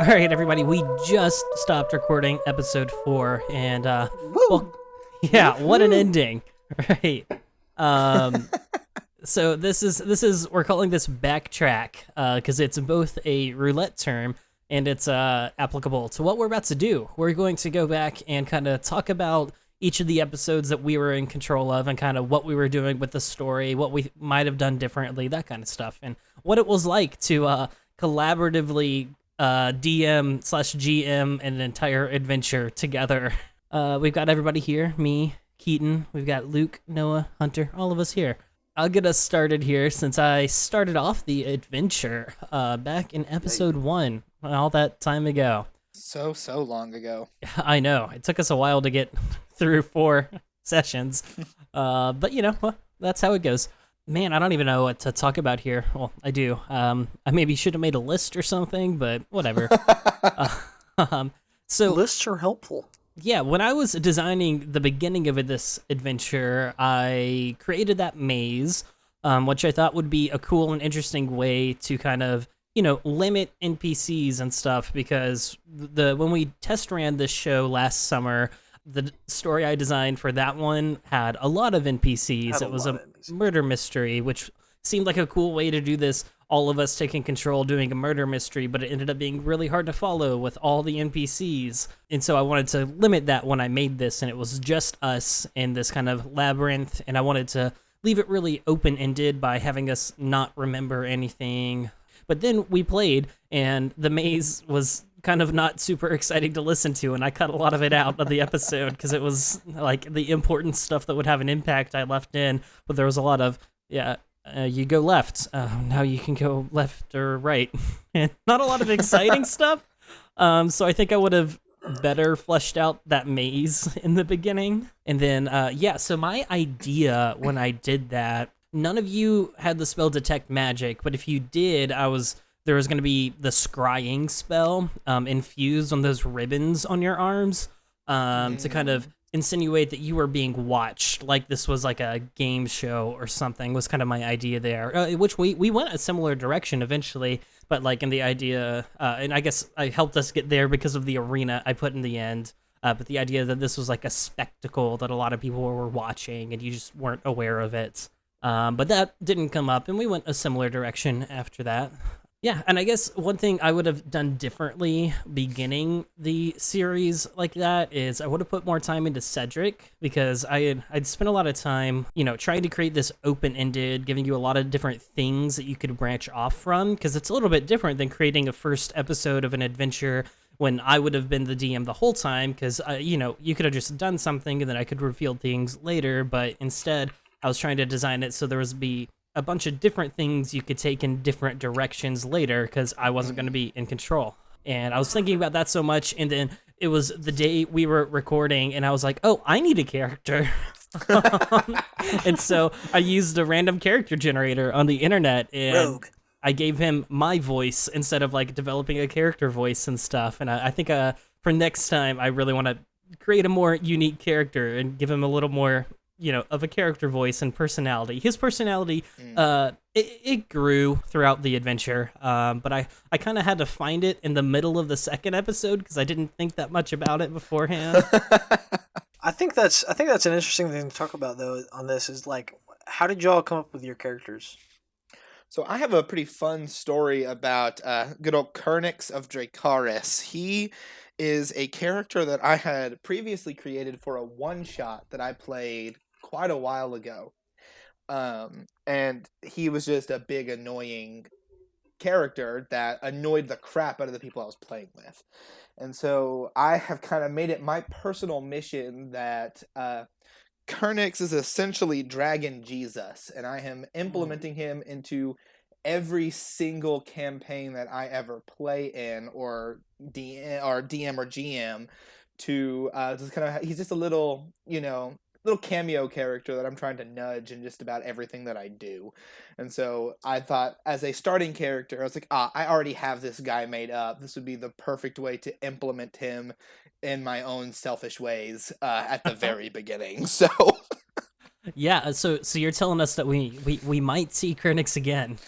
All right, everybody, we just stopped recording episode 4, and well, yeah, what an ending, right? Um, so this is we're calling this Backtrack because it's both a roulette term and it's applicable to what we're about to do. We're going to go back and kind of talk about each of the episodes that we were in control of and kind of what we were doing with the story, what we might have done differently, that kind of stuff, and what it was like to collaboratively DM/GM an entire adventure together. We've got everybody here, me, Keaton, we've got Luke, Noah, Hunter, all of us here. I'll get us started here since I started off the adventure back in episode 1, all that time ago. So long ago. I know, it took us a while to get through 4 sessions, but you know, well, that's how it goes. Man, I don't even know what to talk about here. Well, I do. I maybe should have made a list or something, but whatever. So lists are helpful. Yeah, when I was designing the beginning of this adventure, I created that maze, which I thought would be a cool and interesting way to kind of, you know, limit NPCs and stuff, because when we test ran this show last summer, the story I designed for that one had a lot of NPCs. It was a murder mystery, which seemed like a cool way to do this, all of us taking control doing a murder mystery, but it ended up being really hard to follow with all the NPCs. And so I wanted to limit that when I made this, and it was just us in this kind of labyrinth, and I wanted to leave it really open-ended by having us not remember anything. But then we played, and the maze was kind of not super exciting to listen to, and I cut a lot of it out of the episode because it was like the important stuff that would have an impact I left in, but there was a lot of, you go left, now you can go left or right, and not a lot of exciting stuff, so I think I would have better fleshed out that maze in the beginning. And then, so my idea when I did that, none of you had the spell Detect Magic, but if you did, there was going to be the scrying spell infused on those ribbons on your arms to kind of insinuate that you were being watched, like this was like a game show or something, was kind of my idea there, which we went a similar direction eventually, but like in the idea, and I guess I helped us get there because of the arena I put in the end, but the idea that this was like a spectacle that a lot of people were watching and you just weren't aware of it. But that didn't come up, and we went a similar direction after that. Yeah, and I guess one thing I would have done differently beginning the series like that is I would have put more time into Cedric, because I'd spent a lot of time, you know, trying to create this open-ended, giving you a lot of different things that you could branch off from, because it's a little bit different than creating a first episode of an adventure when I would have been the DM the whole time, because, you know, you could have just done something and then I could reveal things later, but instead I was trying to design it so there was be a bunch of different things you could take in different directions later, because I wasn't going to be in control. And I was thinking about that so much, and then it was the day we were recording, and I was like, oh, I need a character. And so I used a random character generator on the internet, and Rogue. I gave him my voice instead of like developing a character voice and stuff. And I think for next time, I really want to create a more unique character and give him a little more, you know, of a character voice and personality. His personality, it grew throughout the adventure, but I kind of had to find it in the middle of the second episode because I didn't think that much about it beforehand. I think that's an interesting thing to talk about though on this, is like, how did y'all come up with your characters? So I have a pretty fun story about good old Kernix of Dracaris. He is a character that I had previously created for a one-shot that I played quite a while ago. And he was just a big annoying character that annoyed the crap out of the people I was playing with. And so I have kind of made it my personal mission that Kernix is essentially Dragon Jesus, and I am implementing him into every single campaign that I ever play in or DM or GM to just kind of, he's just a little, you know, little cameo character that I'm trying to nudge in just about everything that I do. And so I thought, as a starting character, I was like, I already have this guy made up. This would be the perfect way to implement him in my own selfish ways at the very beginning. So yeah, so you're telling us that we might see Kernix again.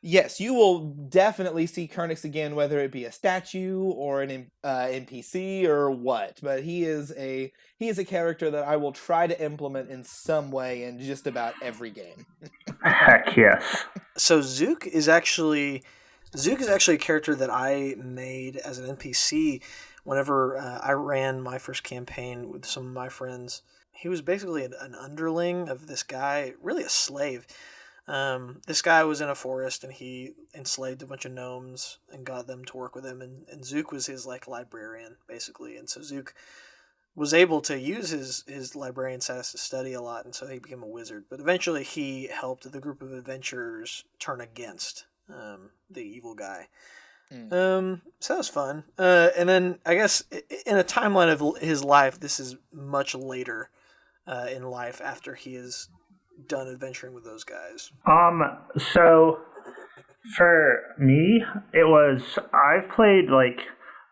Yes, you will definitely see Kernix again, whether it be a statue or an NPC or what. But he is a character that I will try to implement in some way in just about every game. Heck yes. So Zook is actually a character that I made as an NPC whenever I ran my first campaign with some of my friends. He was basically an underling of this guy, really a slave. This guy was in a forest and he enslaved a bunch of gnomes and got them to work with him. And Zook was his like librarian, basically. And so Zook was able to use his librarian status to study a lot, and so he became a wizard. But eventually he helped the group of adventurers turn against the evil guy. So that was fun. And then I guess in a timeline of his life, this is much later in life after he is done adventuring with those guys. So for me, I've played like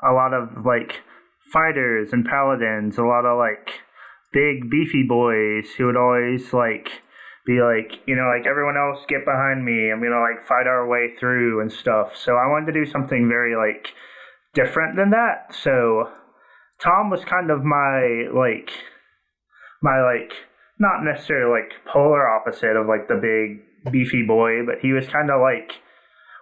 a lot of like fighters and paladins, a lot of like big beefy boys who would always like be like, like everyone else get behind me, I'm gonna like fight our way through and stuff. So I wanted to do something very like different than that. So Tom was kind of my not necessarily like polar opposite of like the big beefy boy, but he was kind of like,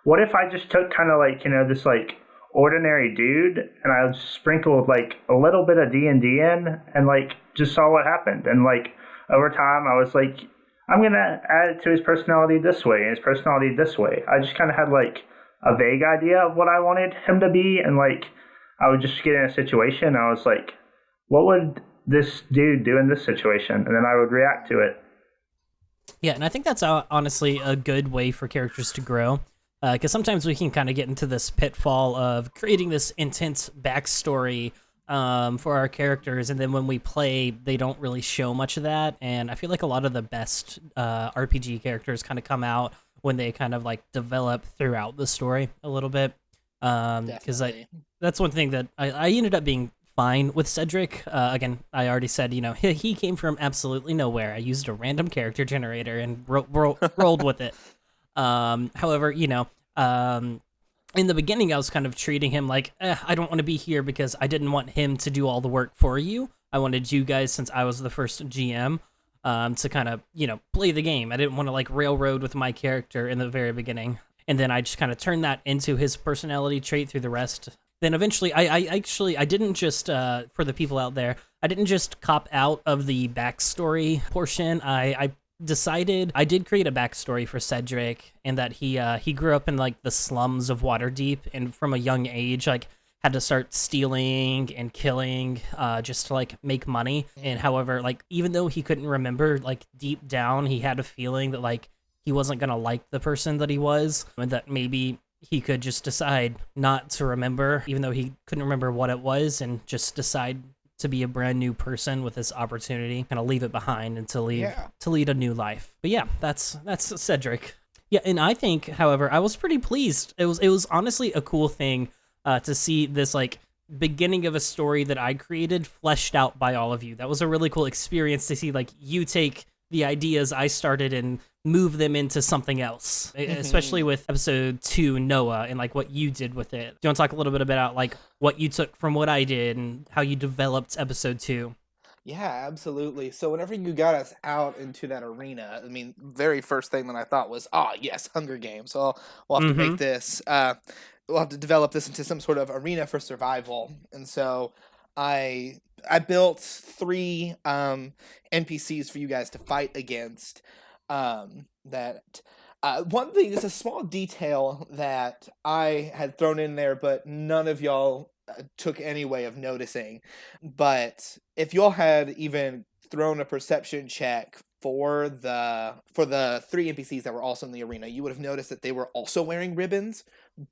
what if I just took kind of like, this like ordinary dude and I sprinkled like a little bit of D&D in and like just saw what happened. And like over time I was like, I'm going to add it to his personality this way and his personality this way. I just kind of had like a vague idea of what I wanted him to be. And like, I would just get in a situation. I was like, what would this dude do in this situation? And then I would react to it. Yeah, and I think that's honestly a good way for characters to grow. Because sometimes we can kind of get into this pitfall of creating this intense backstory for our characters, and then when we play, they don't really show much of that. And I feel like a lot of the best RPG characters kind of come out when they kind of like develop throughout the story a little bit. Because that's one thing that I ended up being fine with Cedric. Again, I already said, he came from absolutely nowhere. I used a random character generator and rolled with it. However, in the beginning, I was kind of treating him like, I don't want to be here because I didn't want him to do all the work for you. I wanted you guys, since I was the first GM, to kind of, play the game. I didn't want to like railroad with my character in the very beginning. And then I just kind of turned that into his personality trait through the rest. Then eventually, I didn't just, for the people out there, I didn't just cop out of the backstory portion. I decided I did create a backstory for Cedric, and that he grew up in like the slums of Waterdeep, and from a young age like had to start stealing and killing just to like make money. And however, like even though he couldn't remember, like deep down he had a feeling that like he wasn't gonna like the person that he was, and that maybe he could just decide not to remember, even though he couldn't remember what it was, and just decide to be a brand new person with this opportunity, kind of leave it behind and to lead a new life. But yeah, that's Cedric. Yeah, and I think, however, I was pretty pleased. It was honestly a cool thing to see this like beginning of a story that I created fleshed out by all of you. That was a really cool experience to see like you take the ideas I started and move them into something else, especially with episode 2, Noah, and like what you did with it. Do you want to talk a little bit about like what you took from what I did and how you developed episode 2? Yeah, absolutely. So whenever you got us out into that arena, I mean, very first thing that I thought was, yes, Hunger Games. So we'll have to make this, we'll have to develop this into some sort of arena for survival. And so I built 3 NPCs for you guys to fight against. One thing, just a small detail that I had thrown in there, but none of y'all took any way of noticing. But if y'all had even thrown a perception check for the 3 NPCs that were also in the arena, you would have noticed that they were also wearing ribbons,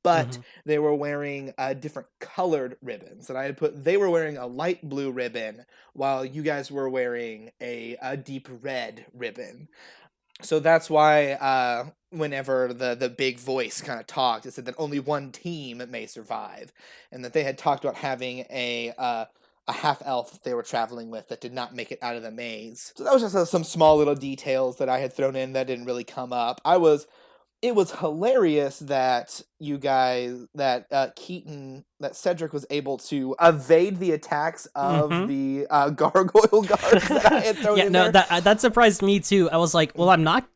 but they were wearing different colored ribbons. And they were wearing a light blue ribbon while you guys were wearing a deep red ribbon. So that's why whenever the big voice kind of talked, it said that only one team may survive, and that they had talked about having a half-elf that they were traveling with that did not make it out of the maze. So that was just some small little details that I had thrown in that didn't really come up. I was it was hilarious that Keaton, that Cedric was able to evade the attacks of the gargoyle guards that I had thrown in there. That surprised me too. I was like, well, I'm not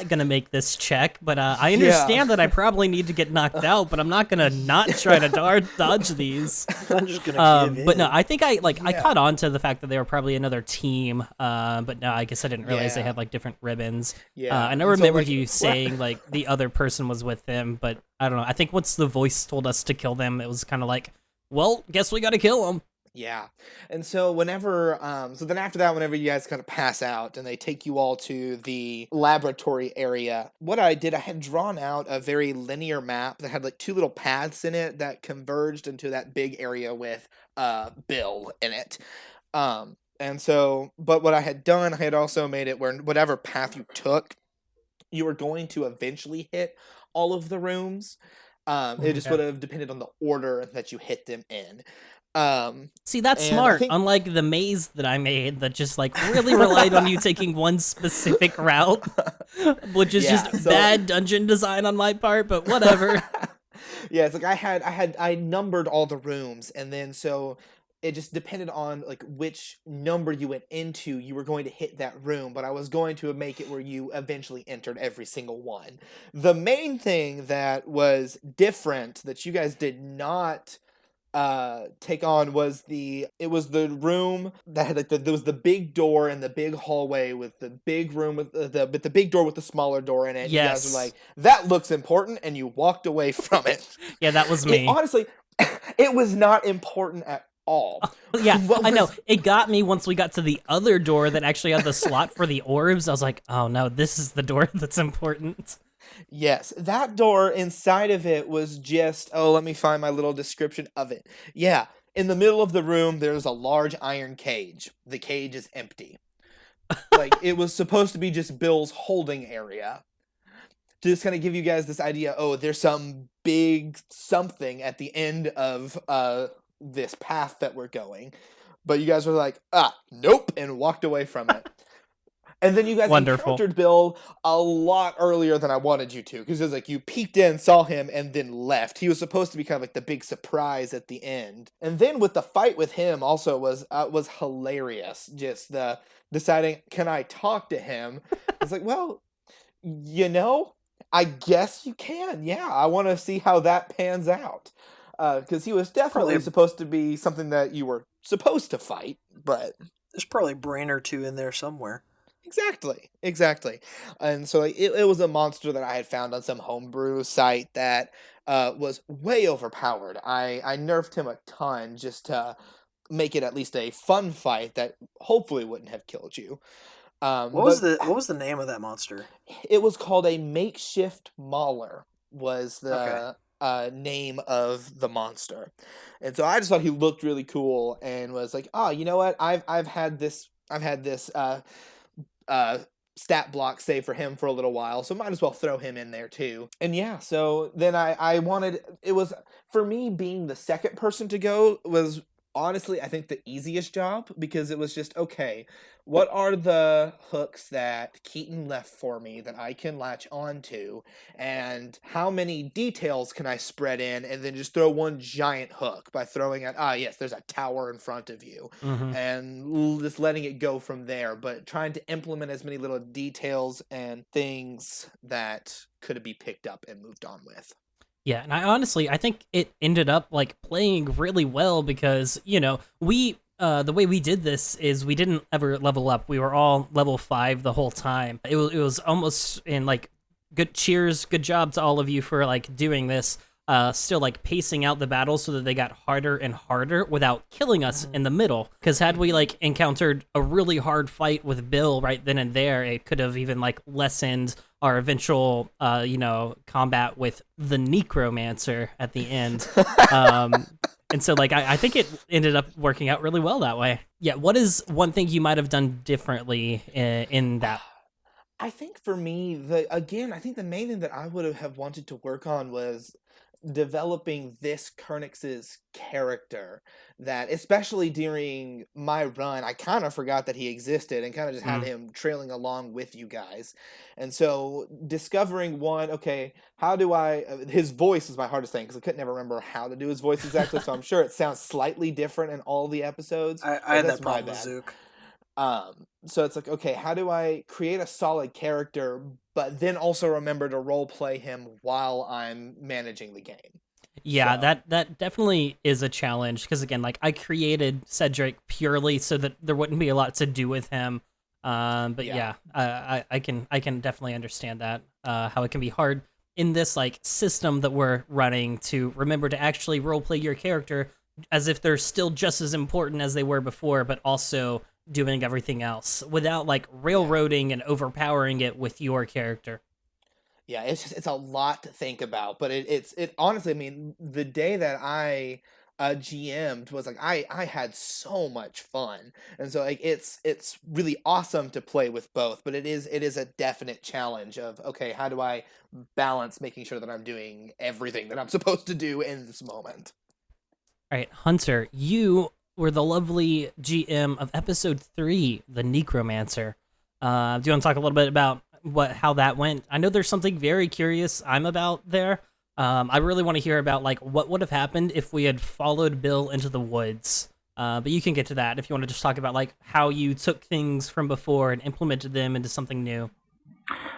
gonna make this check, but I understand that I probably need to get knocked out, but I'm not gonna not try to dodge these. I'm just gonna give in. But no, I think I caught on to the fact that they were probably another team. But no, I guess I didn't realize they had like different ribbons. Yeah, and I remembered you saying like the other person was with them, but I don't know. I think once the voice told us to kill them, it was kind of like, well, guess we got to kill them. Yeah. And so whenever, so then after that, whenever you guys kind of pass out and they take you all to the laboratory area, what I did, I had drawn out a very linear map that had like 2 little paths in it that converged into that big area with Bill in it. And so, but what I had done, I had also made it where whatever path you took, you were going to eventually hit all of the rooms. It just would have depended on the order that you hit them in. See, that's smart. Unlike the maze that I made that just like really relied on you taking one specific route, which is just bad dungeon design on my part, but whatever. Yeah, it's like I numbered all the rooms, and then so it just depended on like which number you went into, you were going to hit that room, but I was going to make it where you eventually entered every single one. The main thing that was different that you guys did not take on was the room that had like there was the big door and the big hallway with the big room with the big door with the smaller door in it. Yes. You guys were like, that looks important, and you walked away from it. Yeah, that was me. Honestly, it was not important at all. Yeah, I know. It got me once we got to the other door that actually had the slot for the orbs. I was like, oh no, this is the door that's important. Yes, that door inside of it was just, let me find my little description of it. Yeah, in the middle of the room, there's a large iron cage. The cage is empty. Like, it was supposed to be just Bill's holding area. To just kind of give you guys this idea, there's some big something at the end of this path that we're going. But you guys were like, nope, and walked away from it. And then you guys encountered Bill a lot earlier than I wanted you to, because it was like you peeked in, saw him, and then left. He was supposed to be kind of like the big surprise at the end. And then with the fight with him also was hilarious. Just the deciding, can I talk to him? It's like, well, I guess you can. Yeah, I want to see how that pans out. Because he was definitely supposed to be something that you were supposed to fight, but there's probably a brain or two in there somewhere. Exactly. And so it was a monster that I had found on some homebrew site that was way overpowered. I nerfed him a ton just to make it at least a fun fight that hopefully wouldn't have killed you. What was the name of that monster? It was called a makeshift mauler. Was the name of the monster. And so I just thought he looked really cool and was like, you know what? I've had this stat block saved for him for a little while, so might as well throw him in there too. And yeah, so then I wanted, it was, for me, being the second person to go was honestly, I think, the easiest job, because it was just, okay, what are the hooks that Keaton left for me that I can latch onto, and how many details can I spread in, and then just throw one giant hook by throwing at, yes, there's a tower in front of you, and just letting it go from there, but trying to implement as many little details and things that could be picked up and moved on with. Yeah, and I think it ended up like playing really well, because, we the way we did this is we didn't ever level up. We were all level 5 the whole time. It was almost in like good job to all of you for like doing this. Still like pacing out the battles so that they got harder and harder without killing us in the middle. Because had we like encountered a really hard fight with Bill right then and there, it could have even like lessened our eventual, combat with the Neeekromancer at the end. And so like I think it ended up working out really well that way. Yeah, what is one thing you might have done differently in that? I think for me, I think the main thing that I would have wanted to work on was, developing this Kernix's character that, especially during my run, I kind of forgot that he existed and kind of just had him trailing along with you guys. And so discovering okay, how do his voice is my hardest thing because I couldn't never remember how to do his voice exactly. So I'm sure it sounds slightly different in all the episodes. I had that problem with Zook. So it's like, okay, how do I create a solid character, but then also remember to role play him while I'm managing the game? Yeah, So- that definitely is a challenge because again, like I created Cedric purely so that there wouldn't be a lot to do with him. But Yeah. I can definitely understand that how it can be hard in this like system that we're running to remember to actually role play your character as if they're still just as important as they were before, but also doing everything else without like railroading and overpowering it with your character. Yeah, it's a lot to think about, but it honestly, I mean, the day that I GM'd was like I had so much fun, and so like it's really awesome to play with both, but it is a definite challenge of okay, how do I balance making sure that I'm doing everything that I'm supposed to do in this moment? All right, Hunter, you were the lovely GM of episode 3, the Neeekromancer. Do you want to talk a little bit about how that went? I know there's something very curious I'm about there. I really want to hear about like what would have happened if we had followed Bill into the woods. But you can get to that if you want to just talk about like how you took things from before and implemented them into something new.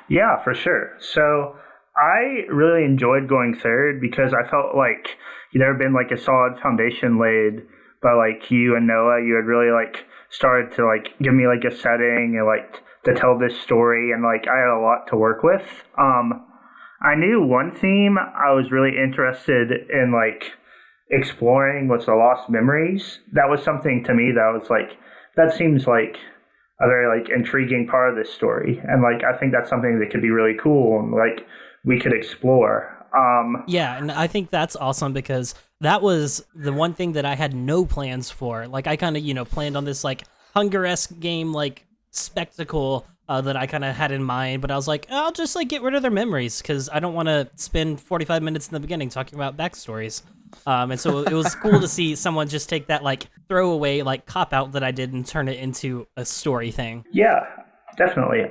Yeah, for sure. So I really enjoyed going third because I felt like there had been like a solid foundation laid by like you and Noah. You had really like started to like give me like a setting and like to tell this story, and like I had a lot to work with. I knew one theme I was really interested in like exploring was the lost memories. That was something to me that was like that seems like a very like intriguing part of this story, and like I think that's something that could be really cool and like we could explore. Yeah, and I think that's awesome because that was the one thing that I had no plans for. Like I kind of planned on this like Hunger-esque game like spectacle that I kind of had in mind, but I was like, I'll just like get rid of their memories because I don't want to spend 45 minutes in the beginning talking about backstories. And so it was cool to see someone just take that like throwaway like cop out that I did and turn it into a story thing. Yeah, definitely.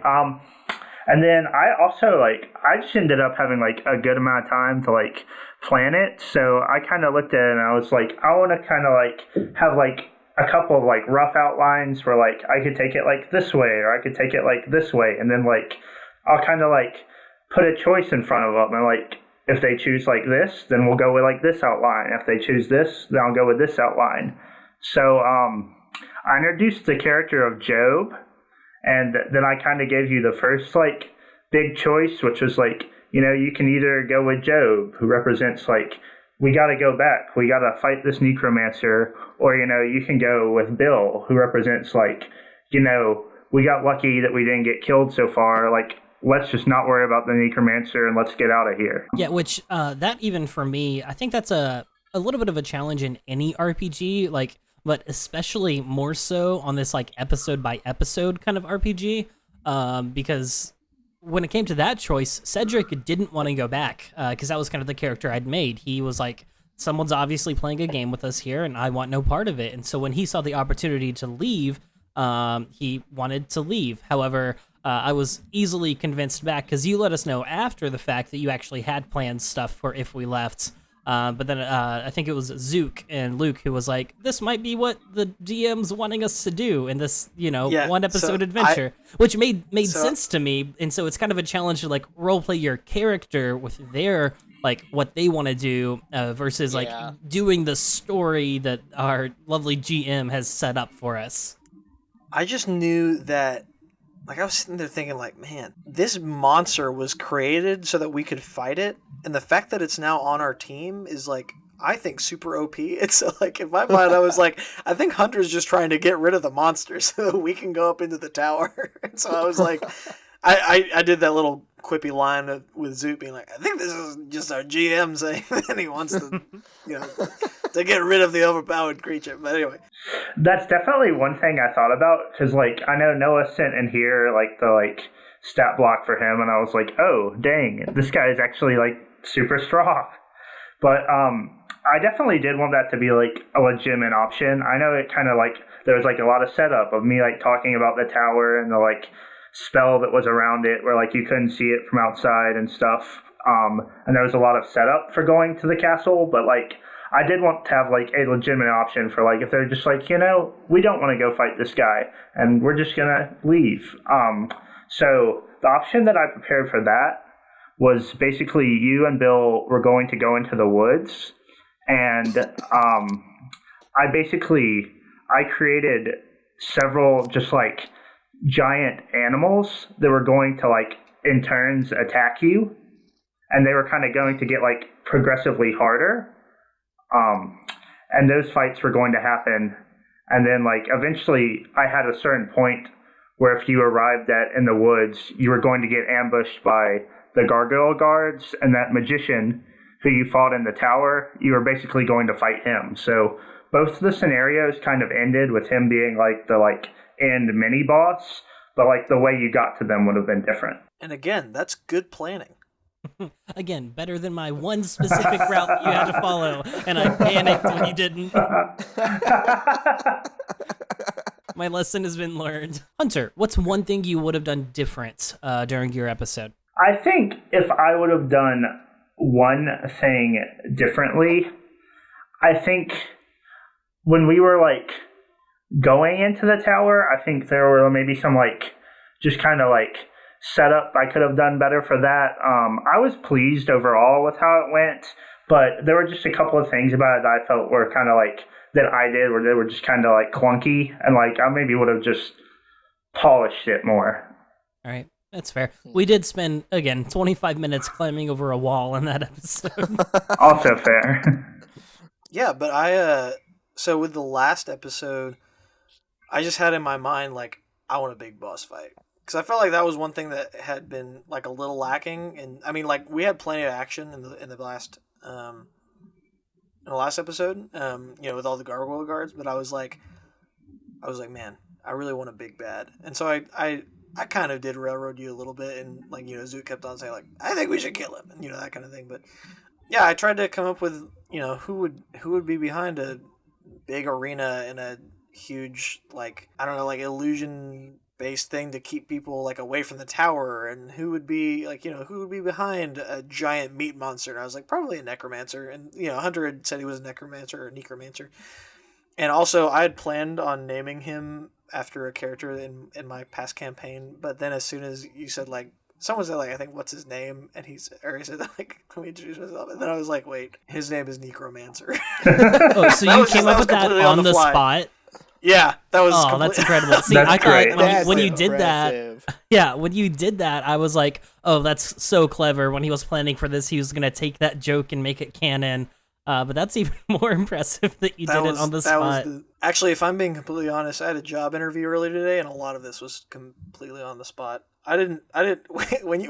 And then I just ended up having like a good amount of time to like plan it. So I kind of looked at it and I was like, I want to kind of like have like a couple of like rough outlines where like I could take it like this way or I could take it like this way. And then like I'll kind of like put a choice in front of them and like if they choose like this, then we'll go with like this outline. If they choose this, then I'll go with this outline. So I introduced the character of Job. And then I kind of gave you the first like big choice, which was like, you can either go with Job, who represents like, we got to go back, we got to fight this Neekromancer, or, you can go with Bill, who represents like, we got lucky that we didn't get killed so far, like, let's just not worry about the Neekromancer and let's get out of here. Yeah, which that even for me, I think that's a little bit of a challenge in any RPG, like, but especially more so on this like episode by episode kind of RPG, because when it came to that choice, Cedric didn't want to go back because that was kind of the character I'd made. He was like, someone's obviously playing a game with us here, and I want no part of it. And so when he saw the opportunity to leave, he wanted to leave. However, I was easily convinced back because you let us know after the fact that you actually had planned stuff for if we left. But then I think it was Zook and Luke who was like, this might be what the DM's wanting us to do in this, one episode adventure, which made sense to me. And so it's kind of a challenge to like role play your character with their like what they want to do versus like doing the story that our lovely GM has set up for us. I just knew that, like, I was sitting there thinking, like, man, this monster was created so that we could fight it, and the fact that it's now on our team is, like, I think super OP. It's like, in my mind, I was like, I think Hunter's just trying to get rid of the monster so that we can go up into the tower. And so I was like, I did that little quippy line with Zoot being like, I think this is just our GM saying that he wants to, to get rid of the overpowered creature. But anyway. That's definitely one thing I thought about, because, like, I know Noah sent in here, like, the, like, stat block for him, and I was like, oh, dang, this guy is actually, like, super strong. But I definitely did want that to be like a legitimate option. I know it kind of like there was like a lot of setup of me like talking about the tower and the like spell that was around it where like you couldn't see it from outside and stuff. And there was a lot of setup for going to the castle, but like I did want to have like a legitimate option for like if they're just like, we don't want to go fight this guy and we're just gonna leave. So the option that I prepared for that was basically you and Bill were going to go into the woods, and I created several just like giant animals that were going to like in turns attack you, and they were kind of going to get like progressively harder. And those fights were going to happen, and then like eventually I had a certain point where if you arrived in the woods, you were going to get ambushed by the gargoyle guards, and that magician who you fought in the tower, you were basically going to fight him. So both of the scenarios kind of ended with him being like the like end mini boss, but like the way you got to them would have been different. And again, that's good planning. Again, better than my one specific route that you had to follow, and I panicked when you didn't. My lesson has been learned. Hunter, what's one thing you would have done different during your episode? I think if I would have done one thing differently, I think when we were like going into the tower, I think there were maybe some like just kind of like setup I could have done better for that. I was pleased overall with how it went, but there were just a couple of things about it that I felt were kind of like that I did where they were just kind of like clunky, and like I maybe would have just polished it more. All right. That's fair. We did spend, again, 25 minutes climbing over a wall in that episode. Also fair. Yeah, but so with the last episode, I just had in my mind, like, I want a big boss fight. Because I felt like that was one thing that had been, like, a little lacking. And, I mean, like, we had plenty of action in the last episode, with all the gargoyle guards, but I was like, man, I really want a big bad. And so I kind of did railroad you a little bit, and like Zoot kept on saying like, I think we should kill him, and that kind of thing. But yeah, I tried to come up with who would be behind a big arena and a huge like I don't know like illusion based thing to keep people like away from the tower, and who would be behind a giant meat monster. And I was like probably a necromancer, and Hunter had said he was a necromancer or Neeekromancer. And also, I had planned on naming him after a character in my past campaign, but then as soon as you said, like, someone said, like, I think, what's his name? And he said, like, let me introduce myself. And then I was like, wait, his name is Neekromancer. Oh, so you came up with that on the spot? Yeah, that was that's incredible. See, that's I great. thought when you did that, when you did that, I was like, oh, that's so clever. When he was planning for this, he was going to take that joke and make it canon. But that's even more impressive that you did it on the spot. Actually, if I'm being completely honest, I had a job interview earlier today, and a lot of this was completely on the spot. I didn't. When you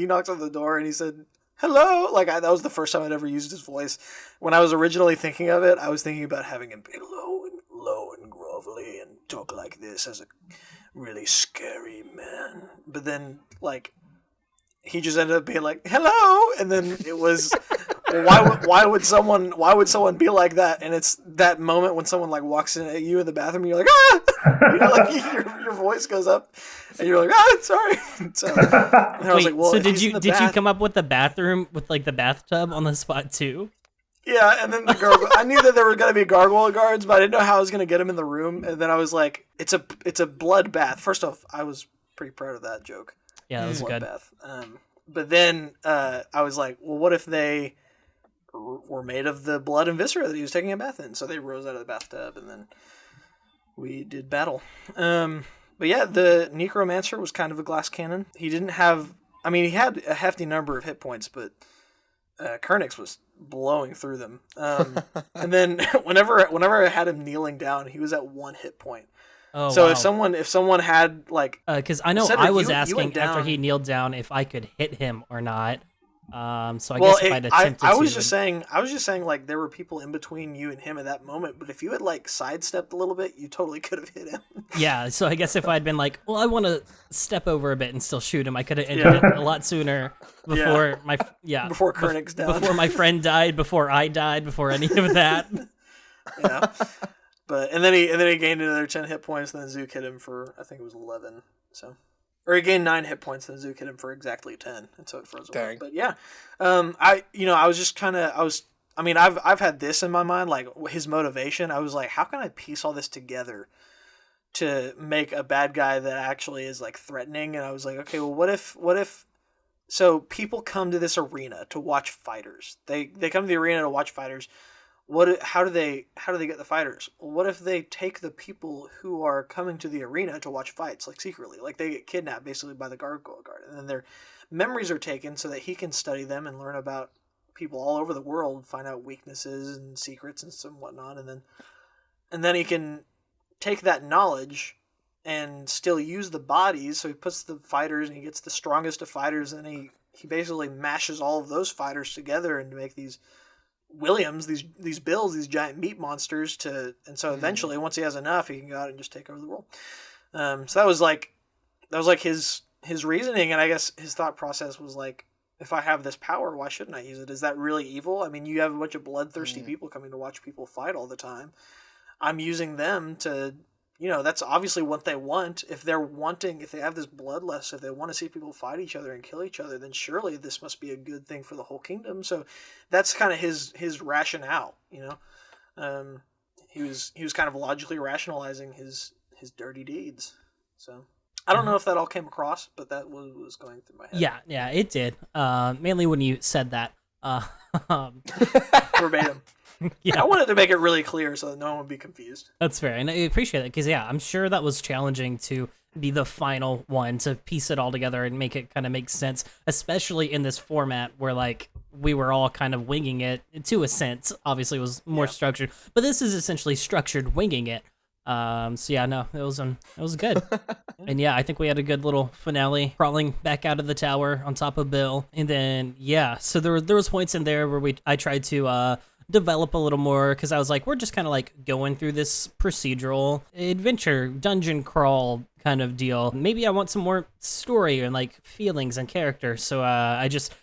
knocked on the door and he said hello, like that was the first time I'd ever used his voice. When I was originally thinking of it, I was thinking about having him be low and grovelly and talk like this as a really scary man. But then, like, he just ended up being like hello, and then it was. Why would someone be like that? And it's that moment when someone like walks in at you in the bathroom and you're like, ah! Like your voice goes up and you're like, ah, sorry. So, and I was like, well, so did you come up with the bathroom with like the bathtub on the spot too? Yeah, and then the gargoyle. I knew that there were gonna be gargoyle guards, but I didn't know how I was gonna get them in the room. And then I was like, it's a bloodbath. First off, I was pretty proud of that joke. Yeah, that was good. Bloodbath. But then I was like, well, what if they were made of the blood and viscera that he was taking a bath in? So they rose out of the bathtub, and then we did battle. But yeah, the Neekromancer was kind of a glass cannon. He didn't have... I mean, he had a hefty number of hit points, but Kernix was blowing through them. And then whenever I had him kneeling down, he was at 1 hit point. Oh, so wow. if someone had like... Because I know Cedric, I was you asking went down. after he kneeled down if I could hit him or not. So I guess if I'd attempted I to, was just saying, like there were people in between you and him at that moment. But if you had like sidestepped a little bit, you totally could have hit him. Yeah, so I guess if I'd been like, well, I want to step over a bit and still shoot him, I could have ended it a lot sooner before before Koenig's down, before my friend died, before I died, before any of that. Yeah, but and then he gained another 10 hit points. And then Zook hit him for I think it was 11. So, or he gained 9 hit points. And Zook hit him for exactly 10, and so it froze away. But yeah, I was just kind of I've had this in my mind, like his motivation. I was like, how can I piece all this together to make a bad guy that actually is like threatening? And I was like, okay, well, what if so people come to this arena to watch fighters. They come to the arena to watch fighters. How do they get the fighters? Well, what if they take the people who are coming to the arena to watch fights, like secretly, like they get kidnapped basically by the gargoyle guard, and then their memories are taken so that he can study them and learn about people all over the world, find out weaknesses and secrets and some whatnot, and then he can take that knowledge and still use the bodies. So he puts the fighters and he gets the strongest of fighters, and he basically mashes all of those fighters together and to make these Williams, these Bills, these giant meat monsters and so eventually once he has enough, he can go out and just take over the world. So that was like his reasoning, and I guess his thought process was like, if I have this power, why shouldn't I use it? Is that really evil? I mean, you have a bunch of bloodthirsty people coming to watch people fight all the time. I'm using them to, that's obviously what they want. If they have this bloodlust, if they want to see people fight each other and kill each other, then surely this must be a good thing for the whole kingdom. So that's kind of his rationale, he was kind of logically rationalizing his dirty deeds. So I don't know if that all came across, but that was going through my head. Yeah, it did. Mainly when you said that. Verbatim. Yeah. I wanted to make it really clear so that no one would be confused. That's fair, and I appreciate that, because I'm sure that was challenging to be the final one, to piece it all together and make it kind of make sense, especially in this format where like we were all kind of winging it to a sense. Obviously it was more structured, but this is essentially structured winging it. So yeah, no, it was good. And yeah, I think we had a good little finale, crawling back out of the tower on top of Bill. And then so there was points in there where I tried to develop a little more, because I was like, we're just kind of like going through this procedural adventure dungeon crawl kind of deal. Maybe I want some more story and like feelings and character. So I just,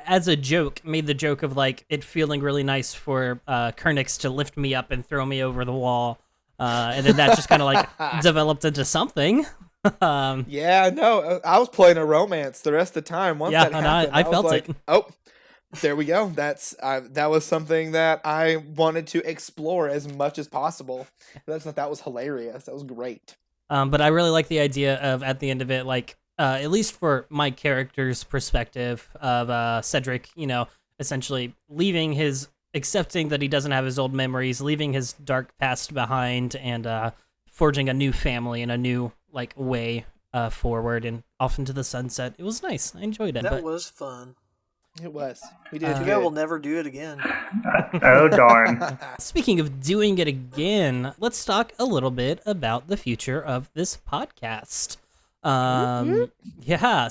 as a joke, made the joke of like it feeling really nice for Kernix to lift me up and throw me over the wall. And then that just kind of like developed into something. I was playing a romance the rest of the time. Once that happened, I felt like, it. Oh, there we go. That was something that I wanted to explore as much as possible. That was hilarious. That was great. But I really like the idea of, at the end of it, like at least for my character's perspective of Cedric, essentially accepting that he doesn't have his old memories, leaving his dark past behind, and forging a new family in a new like way forward and off into the sunset. It was nice. I enjoyed it. That was fun. It was. We did. Yeah, we'll never do it again. Oh, darn. Speaking of doing it again, let's talk a little bit about the future of this podcast.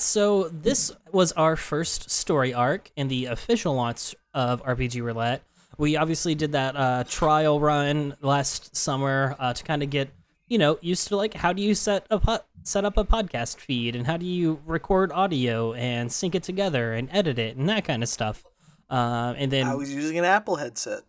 So this was our first story arc in the official launch of RPG Roulette. We obviously did that trial run last summer to kind of get used to like, how do you set up a podcast feed, and how do you record audio and sync it together and edit it and that kind of stuff. And then I was using an Apple headset.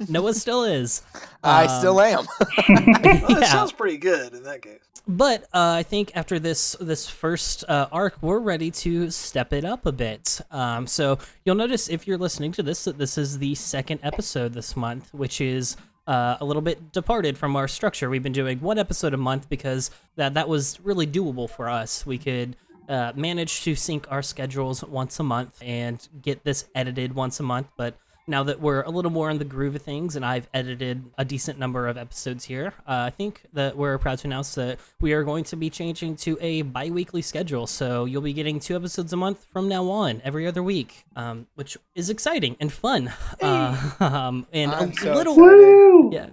Noah still is. I still am. That sounds pretty good in that case. But I think after this first arc, we're ready to step it up a bit. So you'll notice if you're listening to this that this is the second episode this month, which is a little bit departed from our structure. We've been doing one episode a month because that was really doable for us. We could manage to sync our schedules once a month and get this edited once a month. But now that we're a little more in the groove of things and I've edited a decent number of episodes here, I think that we're proud to announce that we are going to be changing to a bi-weekly schedule. So you'll be getting 2 episodes a month from now on, every other week, which is exciting and fun. And I'm a so little... excited. Yeah.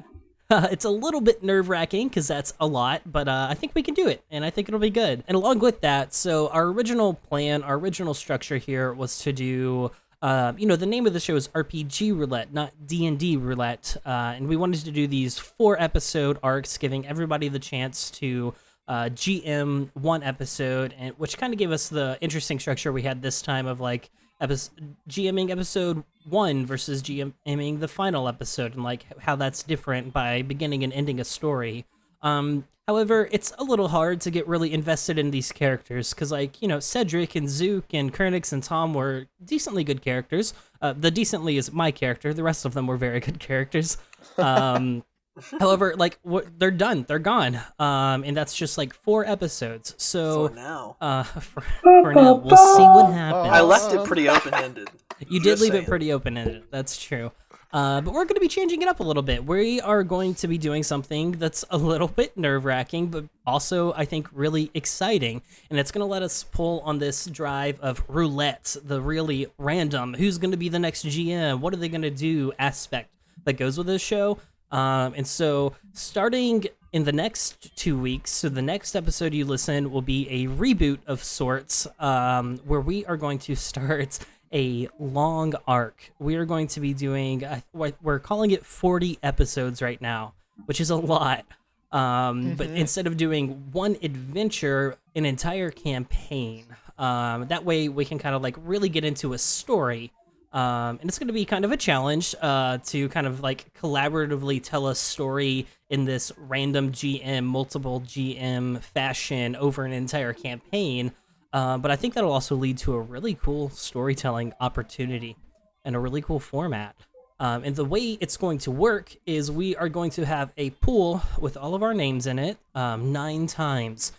It's a little bit nerve-wracking because that's a lot, but I think we can do it, and I think it'll be good. And along with that, so our original plan, our original structure here was to do, the name of the show is RPG Roulette, not D&D Roulette, and we wanted to do these 4-episode arcs, giving everybody the chance to GM one episode, and which kind of gave us the interesting structure we had this time of like GMing episode 1 versus GMing the final episode, and like how that's different by beginning and ending a story. However, it's a little hard to get really invested in these characters because, like, Cedric and Zook and Kernix and Tom were decently good characters. The decently is my character. The rest of them were very good characters. However, like, they're done. They're gone. And that's just like 4 episodes. So For now. For now, we'll see what happens. I left it pretty open-ended. You did leave it pretty open-ended. That's true. But we're going to be changing it up a little bit. We are going to be doing something that's a little bit nerve-wracking, but also, I think, really exciting. And it's going to let us pull on this drive of roulette, the really random, who's going to be the next GM, what are they going to do aspect that goes with this show. And so starting in the next 2 weeks, so the next episode you listen will be a reboot of sorts, where we are going to start a long arc. We are going to be doing, we're calling it 40 episodes right now, which is a lot. But instead of doing one adventure, an entire campaign. That way we can kind of like really get into a story. And it's going to be kind of a challenge to kind of like collaboratively tell a story in this random GM, multiple GM fashion over an entire campaign. But I think that'll also lead to a really cool storytelling opportunity and a really cool format. And the way it's going to work is we are going to have a pool with all of our names in it 9 times.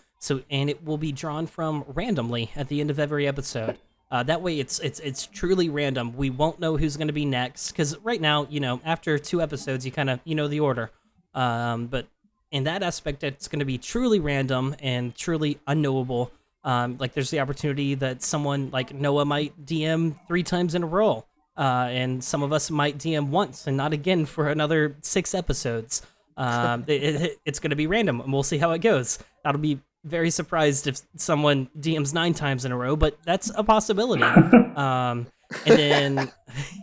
And it will be drawn from randomly at the end of every episode. That way it's truly random. We won't know who's going to be next because right now, after 2 episodes, you kind of, the order. But in that aspect, it's going to be truly random and truly unknowable. Like there's the opportunity that someone like Noah might DM 3 times in a row. And some of us might DM once and not again for another 6 episodes. It's going to be random and we'll see how it goes. That'll be very surprised if someone DMs 9 times in a row, but that's a possibility. And then,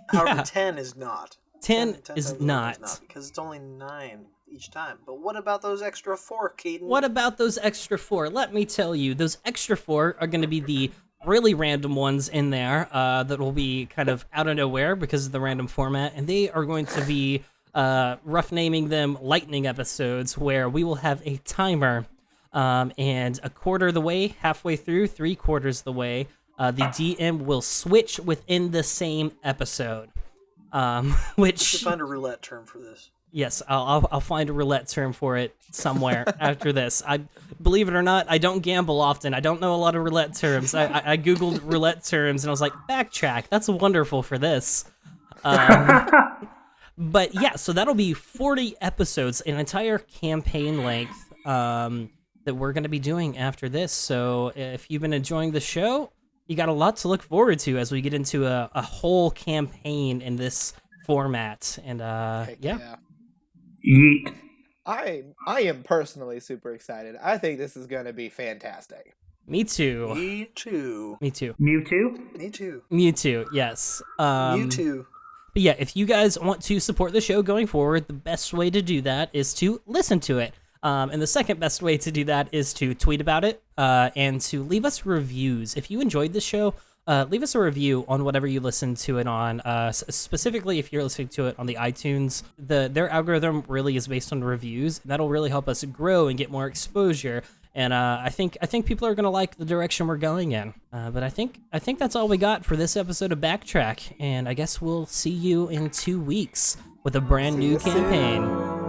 However, 10 is not. 10 is not. Because it's only 9 each time. But what about those extra 4, Keaton? What about those extra 4? Let me tell you, those extra 4 are going to be the really random ones in there that will be kind of out of nowhere because of the random format, and they are going to be rough naming them lightning episodes where we will have a timer. And a quarter of the way, halfway through, 3/4 of the way, the DM will switch within the same episode. Which You should find a roulette term for this. Yes, I'll find a roulette term for it somewhere after this. Believe it or not, I don't gamble often. I don't know a lot of roulette terms. I googled roulette terms and I was like, Backtrack. That's wonderful for this. But yeah, so that'll be 40 episodes, an entire campaign length. That we're going to be doing after this. So if you've been enjoying the show, you got a lot to look forward to as we get into a whole campaign in this format. And yeah. Yeet. I am personally super excited. I think this is going to be fantastic. Me too. Me too. Me too. Mewtwo? Me too. Mewtwo, yes. You too. But yeah, if you guys want to support the show going forward, the best way to do that is to listen to it. And the second best way to do that is to tweet about it and to leave us reviews. If you enjoyed the show, leave us a review on whatever you listen to it on. Specifically, if you're listening to it on the iTunes, their algorithm really is based on reviews. And that'll really help us grow and get more exposure. And I think people are gonna like the direction we're going in. But I think that's all we got for this episode of Backtrack. And I guess we'll see you in 2 weeks with a brand new campaign.